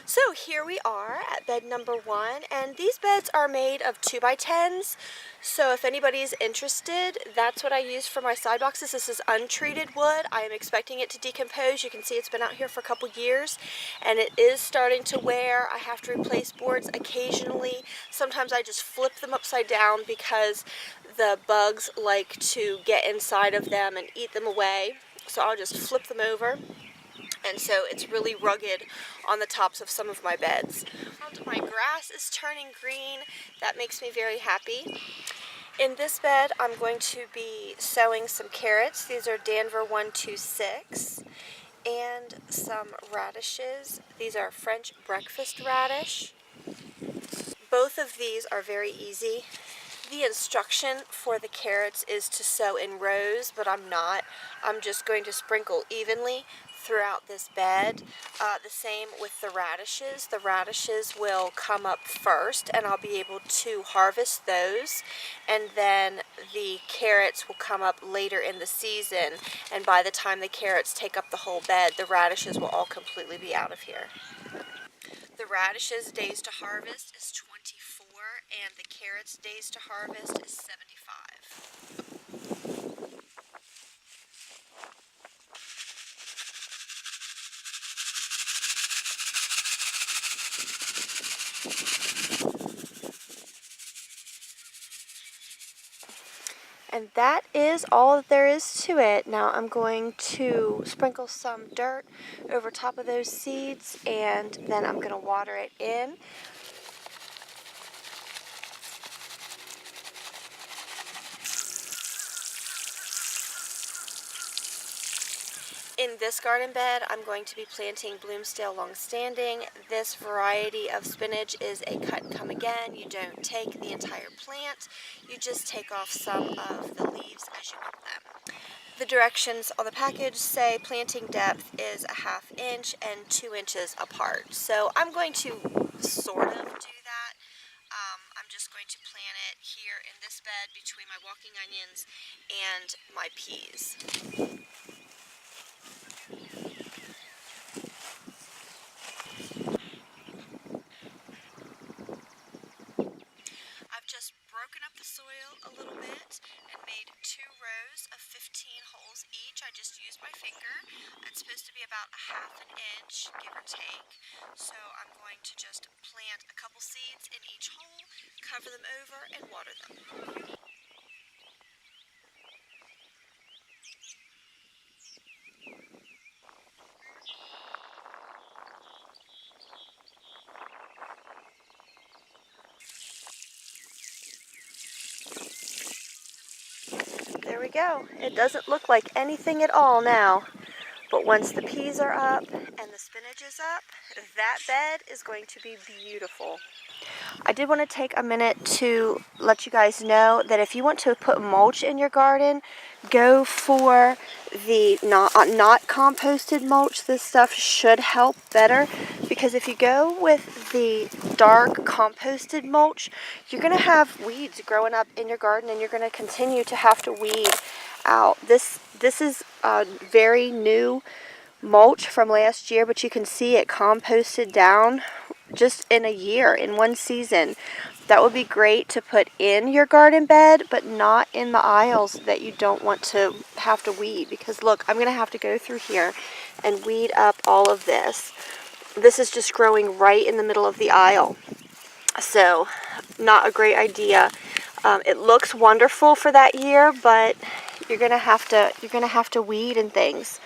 So here we are at bed number 1, and these beds are made of 2x10s. So if anybody's interested, that's what I use for my side boxes. This is untreated wood. I am expecting it to decompose. You can see it's been out here for a couple years, and it is starting to wear. I have to replace boards occasionally. Sometimes I just flip them upside down because the bugs like to get inside of them and eat them away. So I'll just flip them over. And so it's really rugged on the tops of some of my beds. My grass is turning green. That makes me very happy. In this bed, I'm going to be sowing some carrots. These are Danver 126, and some radishes. These are French breakfast radish. Both of these are very easy. The instruction for the carrots is to sow in rows, but I'm not. I'm just going to sprinkle evenly throughout this bed. The same with the radishes. The radishes will come up first, and I'll be able to harvest those, and then the carrots will come up later in the season, and by the time the carrots take up the whole bed, the radishes will all completely be out of here. The radishes days to harvest is 24, and the carrots days to harvest is 75. And that is all that there is to it. Now I'm going to sprinkle some dirt over top of those seeds, and then I'm going to water it in. In this garden bed, I'm going to be planting Bloomsdale Longstanding. This variety of spinach is a cut and come again. You don't take the entire plant, you just take off some of the leaves as you want them. The directions on the package say planting depth is a 1/2 inch and 2 inches apart. So I'm going to sort of do that. I'm just going to plant it here in this bed between my walking onions and my peas. I've just broken up the soil a little bit and made 2 rows of 15 holes each. I just used my finger. It's supposed to be about a 1/2 inch, give or take. So I'm going to just plant a couple seeds in each hole, cover them over, and water them. There we go. It doesn't look like anything at all now. But once the peas are up and the spinach is up, that bed is going to be beautiful. I did want to take a minute to let you guys know that if you want to put mulch in your garden, go for the not composted mulch. This stuff should help better, because if you go with the dark composted mulch, you're going to have weeds growing up in your garden, and you're going to continue to have to weed out. This is a very new mulch from last year, but you can see it composted down just in a year, in one season. That would be great to put in your garden bed, but not in the aisles that you don't want to have to weed, because look, I'm going to have to go through here and weed up all of this. This is just growing right in the middle of the aisle, so not a great idea. It looks wonderful for that year, but you're going to have to weed and things.